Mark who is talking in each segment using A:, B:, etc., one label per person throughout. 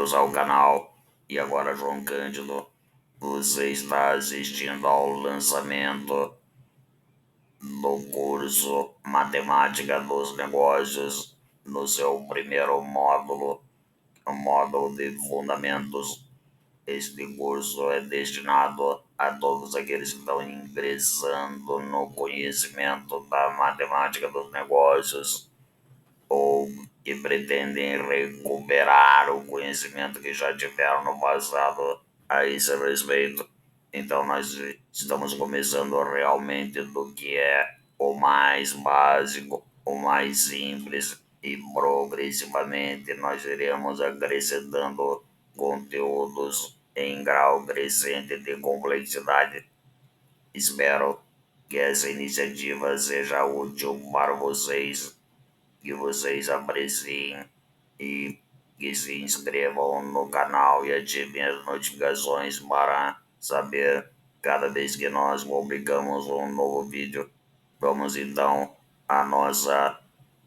A: Bem-vindos ao canal. E agora, João Cândido, você está assistindo ao lançamento do curso Matemática dos Negócios no seu primeiro módulo, o módulo de Fundamentos. Este curso é destinado a todos aqueles que estão ingressando no conhecimento da matemática dos negócios ou que pretendem recuperar o conhecimento que já tiveram no passado a esse respeito. Então nós estamos começando realmente do que é o mais básico, o mais simples, e progressivamente nós iremos acrescentando conteúdos em grau crescente de complexidade. Espero que essa iniciativa seja útil para vocês, que vocês apreciem e que se inscrevam no canal e ativem as notificações para saber cada vez que nós publicamos um novo vídeo. Vamos então à nossa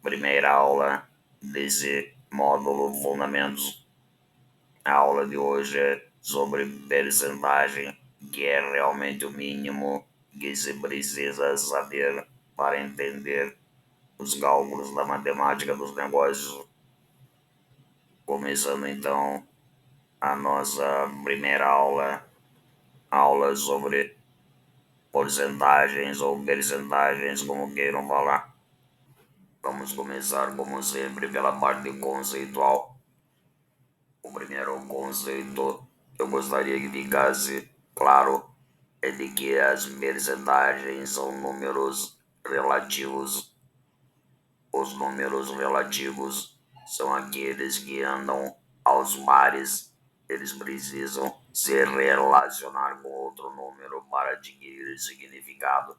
A: primeira aula desse módulo Fundamentos. A aula de hoje é sobre percentagem, que é realmente o mínimo que se precisa saber para entender os cálculos da matemática dos negócios. Começando então a nossa primeira aula sobre porcentagens ou percentagens, como queiram falar. Vamos começar, como sempre, pela parte conceitual. O primeiro conceito que eu gostaria que ficasse claro é de que as percentagens são números relativos. Os números relativos são aqueles que andam aos pares. Eles precisam se relacionar com outro número para adquirir significado.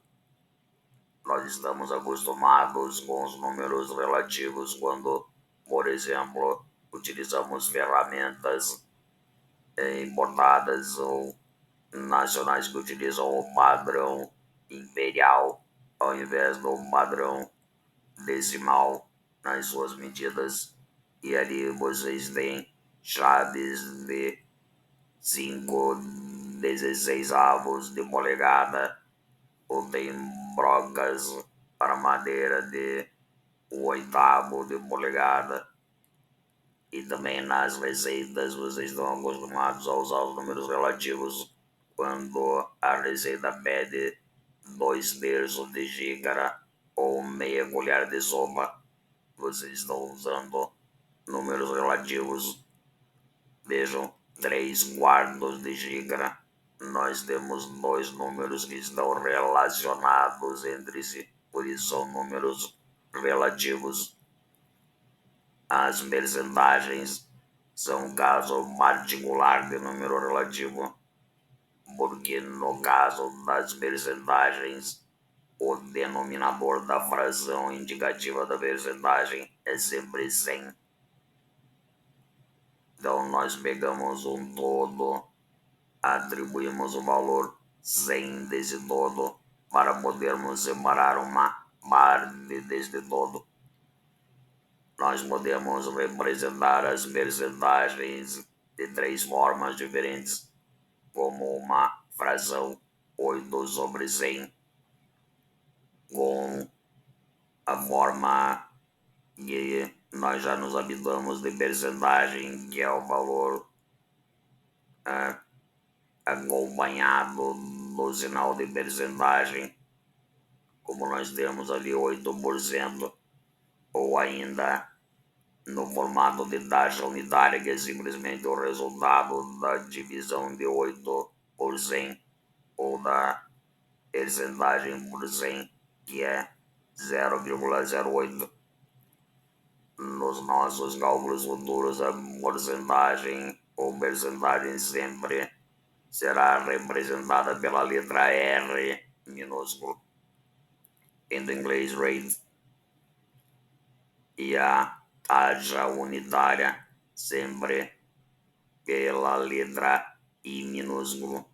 A: Nós estamos acostumados com os números relativos quando, por exemplo, utilizamos ferramentas importadas ou nacionais que utilizam o padrão imperial ao invés do padrão decimal nas suas medidas. E ali vocês têm chaves de 5/16 de polegada, ou tem brocas para madeira de 1/8 de polegada. E também nas receitas vocês estão acostumados a usar os números relativos quando a receita pede 2/3 de xícara ou meia colher de sopa. Vocês estão usando números relativos. Vejam, 3/4 de xícara. Nós temos dois números que estão relacionados entre si, por isso são números relativos. As percentagens são um caso particular de número relativo, porque no caso das percentagens, o denominador da fração indicativa da percentagem é sempre 100. Então nós pegamos um todo, atribuímos o valor 100 desse todo para podermos separar uma parte deste todo. Nós podemos representar as percentagens de 3 formas diferentes, como uma fração 8/100, com a forma que nós já nos habituamos de percentagem, que é o valor acompanhado do sinal de percentagem, como nós temos ali 8%, ou ainda no formato de taxa unitária, que é simplesmente o resultado da divisão de 8 por 100, ou da percentagem por 100, que é 0,08. Nos nossos cálculos futuros, a porcentagem ou percentagem sempre será representada pela letra R minúsculo, em inglês rate, e a taxa unitária sempre pela letra I minúsculo,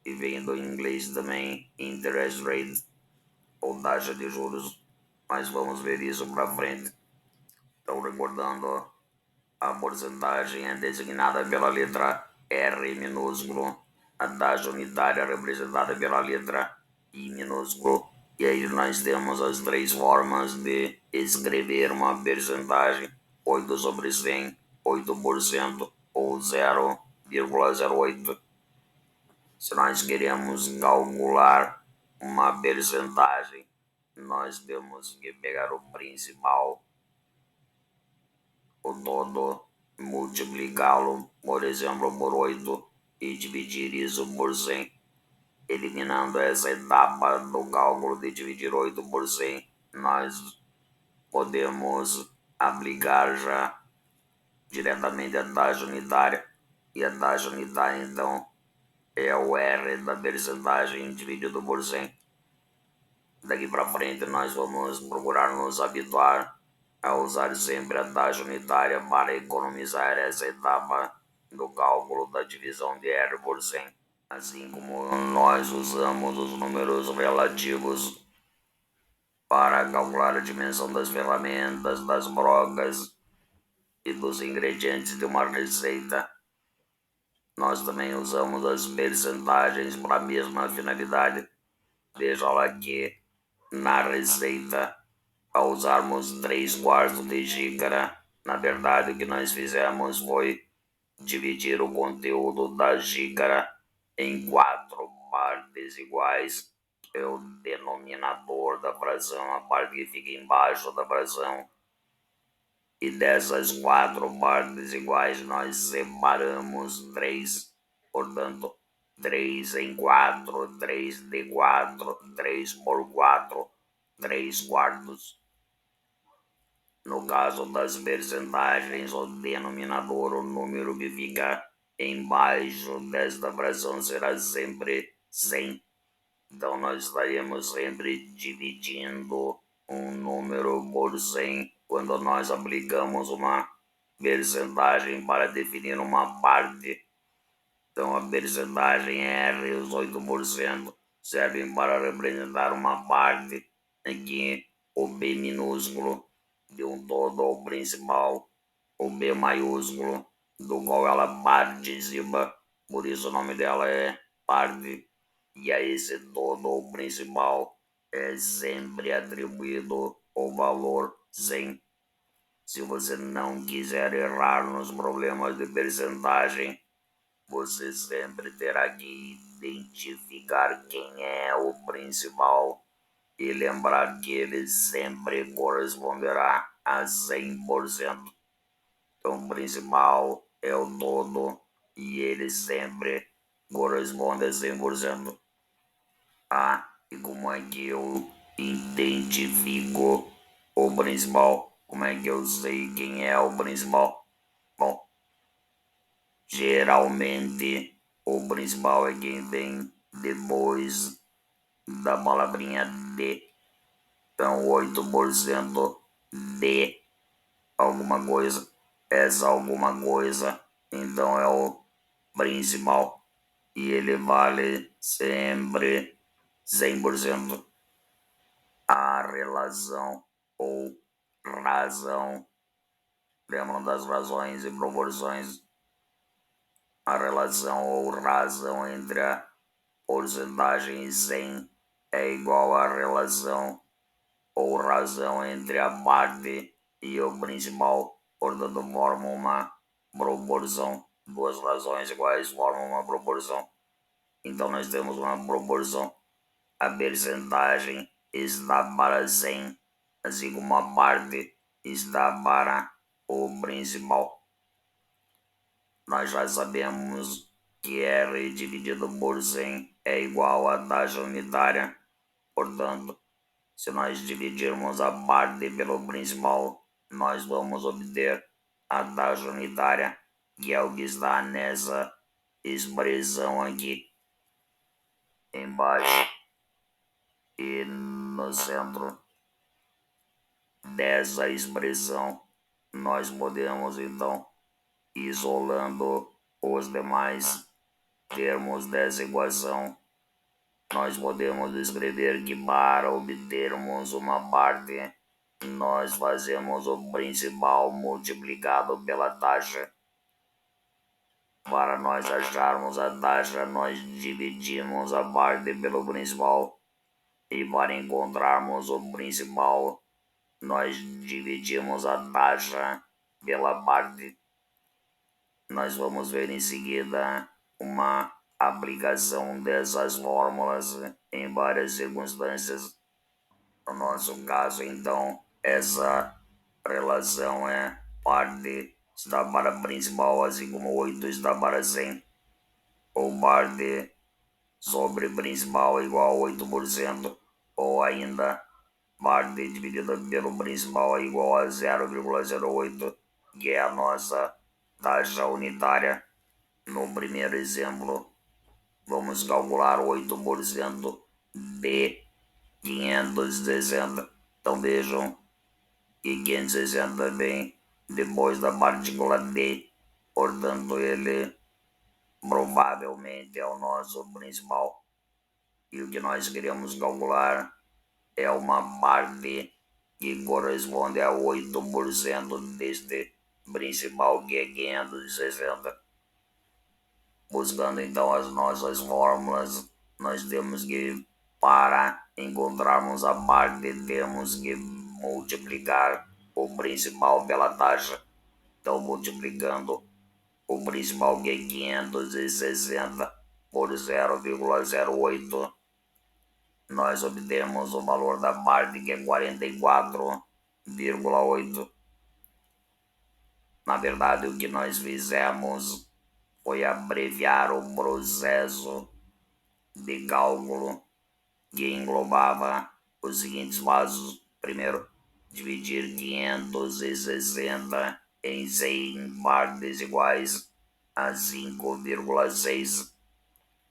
A: e vem do inglês também interest rate, ou taxa de juros, mas vamos ver isso para frente. Então, recordando, A porcentagem é designada pela letra R minúsculo, a taxa unitária representada pela letra I minúsculo. E aí nós temos as três formas de escrever uma percentagem: 8 sobre 100, 8% ou 0,08. Se nós queremos calcular uma percentagem, nós temos que pegar o principal, o todo, multiplicá-lo, por exemplo, por 8 e dividir isso por 100. Eliminando essa etapa do cálculo de dividir 8 por 100, nós podemos aplicar já diretamente a taxa unitária. E a taxa unitária, então, é o R da percentagem dividido por 100. Daqui para frente, nós vamos procurar nos habituar a usar sempre a taxa unitária para economizar essa etapa do cálculo da divisão de R por 100. Assim como nós usamos os números relativos para calcular a dimensão das ferramentas, das brocas e dos ingredientes de uma receita, nós também usamos as percentagens para a mesma finalidade. Veja lá que na receita, ao usarmos 3/4 de xícara, na verdade o que nós fizemos foi dividir o conteúdo da xícara em 4 partes iguais, que é o denominador da fração, a parte que fica embaixo da fração. E dessas 4 partes iguais, nós separamos 3. Portanto, 3 em 4, 3 de 4, 3 por 4, 3/4. No caso das percentagens, o denominador, o número que fica embaixo desta fração será sempre 100. Então, nós estaremos sempre dividindo um número por 100 quando nós aplicamos uma percentagem para definir uma parte. Então, a percentagem R, os 8%, servem para representar uma parte em que o B minúsculo de um todo ou principal, o B maiúsculo, do qual ela participa, por isso o nome dela é parte, e a esse todo ou principal é sempre atribuído o valor 100. Se você não quiser errar nos problemas de percentagem, você sempre terá que identificar quem é o principal e lembrar que ele sempre corresponderá a 100%. Então, o principal é o todo e ele sempre corresponde a 100%. Ah, e como é que eu identifico o principal? Como é que eu sei quem é o principal? Bom, geralmente o principal é quem vem depois da palavrinha de. Então, 8% de alguma coisa. Essa alguma coisa, então, é o principal. E ele vale sempre 100%. A relação ou razão. Lembram das razões e proporções? A relação ou razão entre a porcentagem e 100 é igual à relação ou razão entre a parte e o principal, portanto formam uma proporção. Duas razões iguais formam uma proporção. Então nós temos uma proporção. A percentagem está para 100, assim como a parte está para o principal. Nós já sabemos que R dividido por 100 é igual à taxa unitária. Portanto, se nós dividirmos a parte pelo principal, nós vamos obter a taxa unitária, que é o que está nessa expressão aqui embaixo. E no centro dessa expressão, nós podemos então, isolando os demais termos dessa equação, nós podemos escrever que para obtermos uma parte nós fazemos o principal multiplicado pela taxa. Para nós acharmos a taxa, nós dividimos a parte pelo principal. E para encontrarmos o principal, nós dividimos a taxa pela parte. Nós vamos ver em seguida uma aplicação dessas fórmulas em várias circunstâncias. No nosso caso, então, essa relação é parte está para principal, assim como 8 está para 100, ou parte sobre principal igual a 8%, ou ainda parte dividida pelo principal é igual a 0,08, que é a nossa taxa unitária. No primeiro exemplo, vamos calcular 8% de 560. Então vejam que 560 vem depois da partícula D, portanto ele provavelmente é o nosso principal. E o que nós queremos calcular é uma parte que corresponde a 8% deste principal, que é 560. Buscando então as nossas fórmulas, nós temos que, para encontrarmos a parte, temos que multiplicar o principal pela taxa. Então, multiplicando o principal, que é 560, por 0,08, nós obtemos o valor da parte, que é 44,8. Na verdade, o que nós fizemos foi abreviar o processo de cálculo, que englobava os seguintes passos. Primeiro, dividir 560 em 100 partes iguais a 5,6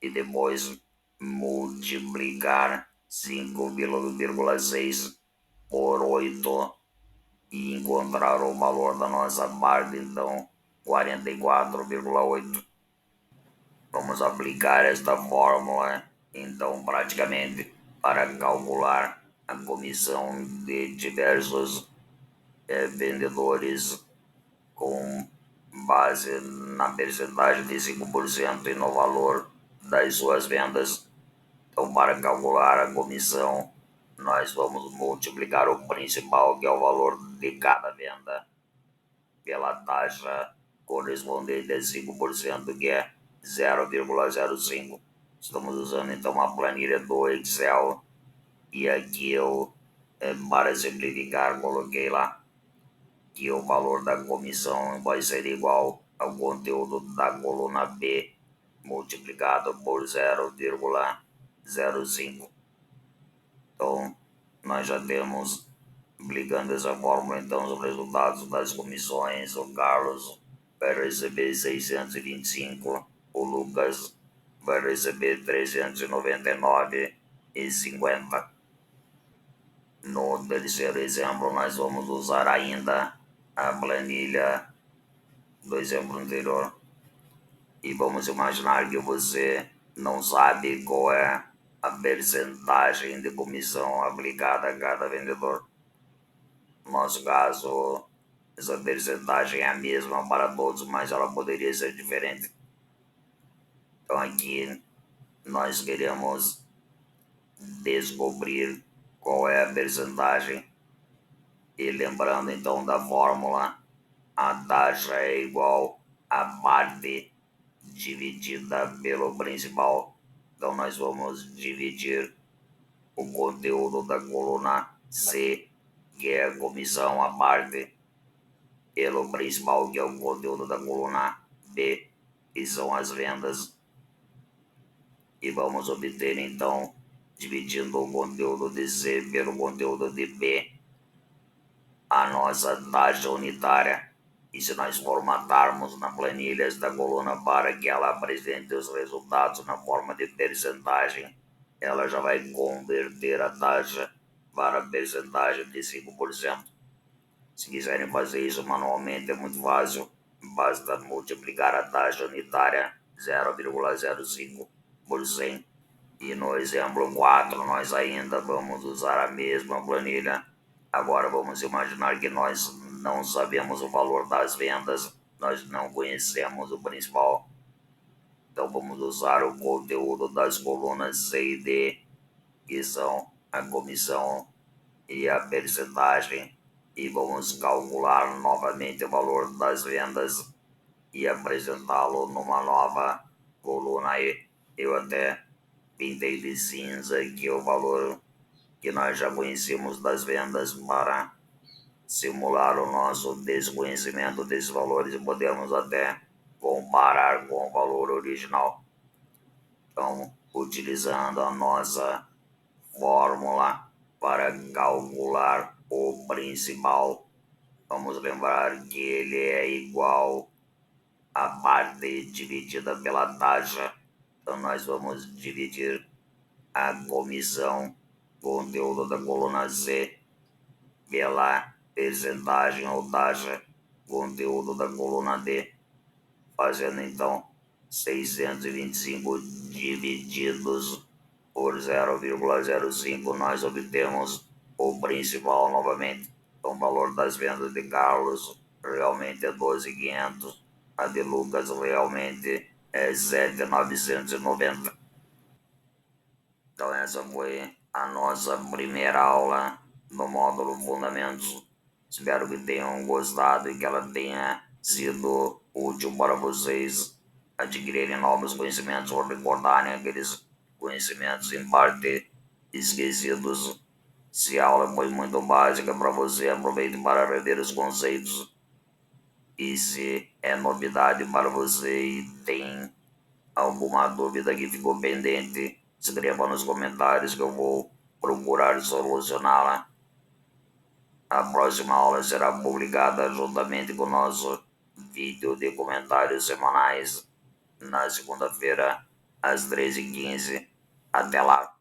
A: e depois multiplicar 5,6 por 8 e encontrar o valor da nossa parte, então 44,8. Vamos aplicar esta fórmula, então, praticamente, para calcular a comissão de diversos vendedores com base na percentagem de 5% e no valor das suas vendas. Então, para calcular a comissão, nós vamos multiplicar o principal, que é o valor de cada venda, pela taxa correspondente a 5%, que é 0,05. Estamos usando então uma planilha do Excel, e aqui eu, para simplificar, coloquei lá que o valor da comissão vai ser igual ao conteúdo da coluna B multiplicado por 0,05. Então, nós já temos, aplicando essa fórmula, então, os resultados das comissões. O Carlos vai receber 625, o Lucas vai receber 399,50. No terceiro exemplo, nós vamos usar ainda a planilha do exemplo anterior. E vamos imaginar que você não sabe qual é a percentagem de comissão aplicada a cada vendedor. No nosso caso, essa percentagem é a mesma para todos, mas ela poderia ser diferente. Então aqui nós queremos descobrir qual é a percentagem. E lembrando então da fórmula, a taxa é igual à parte dividida pelo principal. Então nós vamos dividir o conteúdo da coluna C, que é a comissão à parte, pelo principal, que é o conteúdo da coluna B, que são as vendas. E vamos obter então, dividindo o conteúdo de C pelo conteúdo de B, a nossa taxa unitária. E se nós formatarmos na planilha esta coluna para que ela apresente os resultados na forma de percentagem, ela já vai converter a taxa para a percentagem de 5%. Se quiserem fazer isso manualmente, é muito fácil. Basta multiplicar a taxa unitária 0,05 por 100. E no exemplo 4, nós ainda vamos usar a mesma planilha, Agora vamos imaginar que nós não sabemos o valor das vendas, nós não conhecemos o principal. Então vamos usar o conteúdo das colunas C e D, que são a comissão e a percentagem, e vamos calcular novamente o valor das vendas e apresentá-lo numa nova coluna aí. Eu até pintei de cinza aqui o valor que nós já conhecíamos das vendas para simular o nosso desconhecimento desses valores e podemos até comparar com o valor original. Então, utilizando a nossa fórmula para calcular o principal, vamos lembrar que ele é igual à parte dividida pela taxa. Então, nós vamos dividir a comissão, conteúdo da coluna Z, pela percentagem ou taxa, conteúdo da coluna D, fazendo então 625 divididos por 0,05, nós obtemos o principal novamente. Então, o valor das vendas de Carlos realmente é 12.500, a de Lucas realmente é 7.990. Então, essa foi a nossa primeira aula no módulo Fundamentos. Espero que tenham gostado e que ela tenha sido útil para vocês adquirirem novos conhecimentos ou recordarem aqueles conhecimentos em parte esquecidos. Se a aula foi muito básica para você, aproveite para rever os conceitos. E se é novidade para você e tem alguma dúvida que ficou pendente, escreva nos comentários que eu vou procurar solucioná-la. A próxima aula será publicada juntamente com o nosso vídeo de comentários semanais na segunda-feira, às 13h15. Até lá!